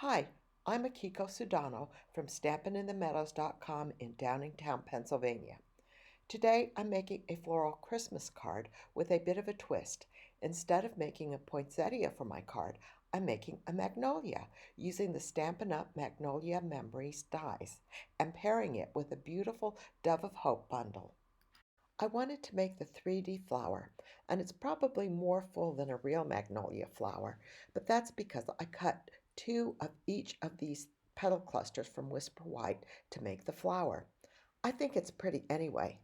Hi, I'm Akiko Sudano from StampinInTheMeadows.com in Downingtown, Pennsylvania. Today I'm making a floral Christmas card with a bit of a twist. Instead of making a poinsettia for my card, I'm making a magnolia using the Stampin' Up! Magnolia Memories dies and pairing it with a beautiful Dove of Hope bundle. I wanted to make the 3D flower, and it's probably more full than a real magnolia flower, but that's because I cut two of each of these petal clusters from Whisper White to make the flower. I think it's pretty anyway.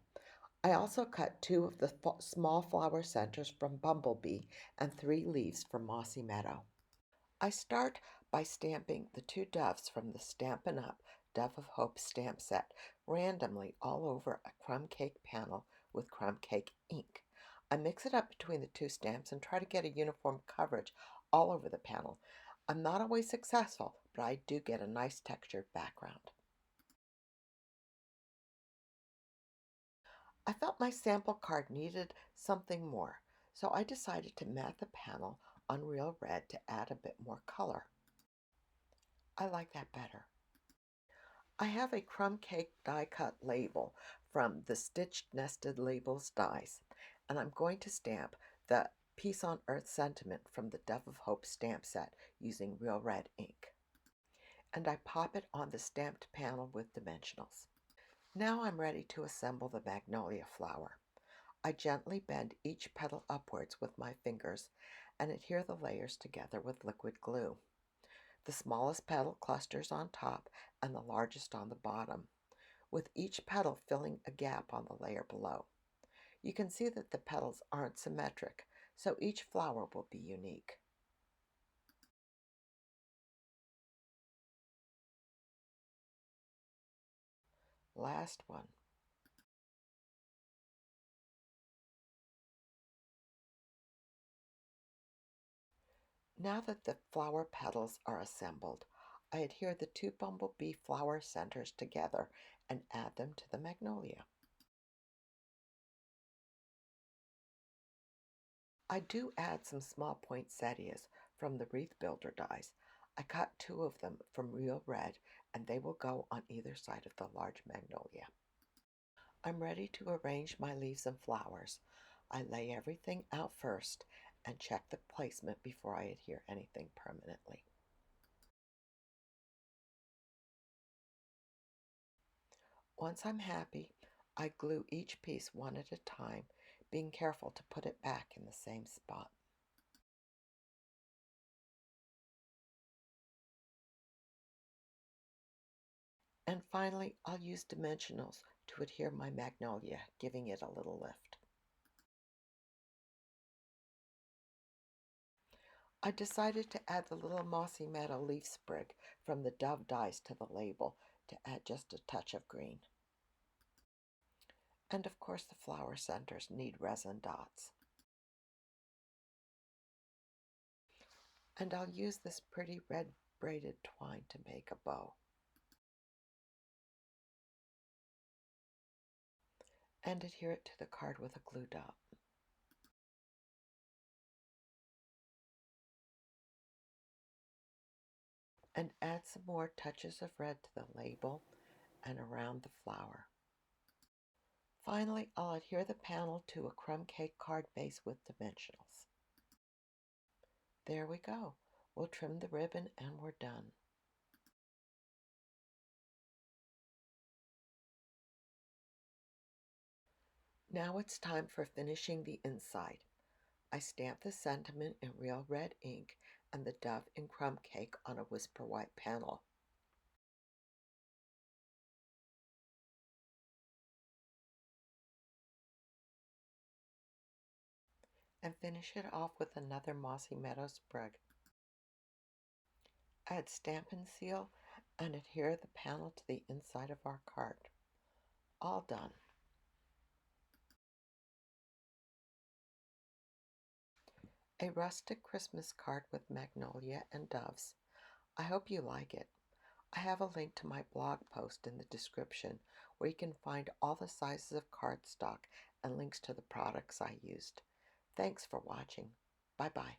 I also cut two of the small flower centers from Bumblebee and three leaves from Mossy Meadow. I start by stamping the two doves from the Stampin' Up! Dove of Hope stamp set randomly all over a crumb cake panel with crumb cake ink. I mix it up between the two stamps and try to get a uniform coverage all over the panel. I'm not always successful, but I do get a nice textured background. I felt my sample card needed something more, so I decided to mat the panel on real red to add a bit more color. I like that better. I have a crumb cake die cut label from the Stitched Nested Labels dies, and I'm going to stamp the Peace on Earth sentiment from the Dove of Hope stamp set using real red ink. And I pop it on the stamped panel with dimensionals. Now I'm ready to assemble the magnolia flower. I gently bend each petal upwards with my fingers and adhere the layers together with liquid glue. The smallest petal clusters on top and the largest on the bottom, with each petal filling a gap on the layer below. You can see that the petals aren't symmetric, so each flower will be unique. Last one. Now that the flower petals are assembled, I adhere the two bumblebee flower centers together and add them to the magnolia. I do add some small poinsettias from the wreath builder dies. I cut two of them from real red and they will go on either side of the large magnolia. I'm ready to arrange my leaves and flowers. I lay everything out first and check the placement before I adhere anything permanently. Once I'm happy, I glue each piece one at a time, being careful to put it back in the same spot. And finally, I'll use dimensionals to adhere my magnolia, giving it a little lift. I decided to add the little mossy meadow leaf sprig from the Dove dies to the label to add just a touch of green. And of course the flower centers need resin dots. And I'll use this pretty red braided twine to make a bow. And adhere it to the card with a glue dot. And add some more touches of red to the label and around the flower. Finally, I'll adhere the panel to a crumb cake card base with dimensionals. There we go. We'll trim the ribbon and we're done. Now it's time for finishing the inside. I stamp the sentiment in real red ink and the dove in crumb cake on a Whisper White panel. And finish it off with another Mossy Meadow sprig. Add Stampin' Seal and adhere the panel to the inside of our card. All done. A rustic Christmas card with magnolia and doves. I hope you like it. I have a link to my blog post in the description where you can find all the sizes of cardstock and links to the products I used. Thanks for watching. Bye-bye.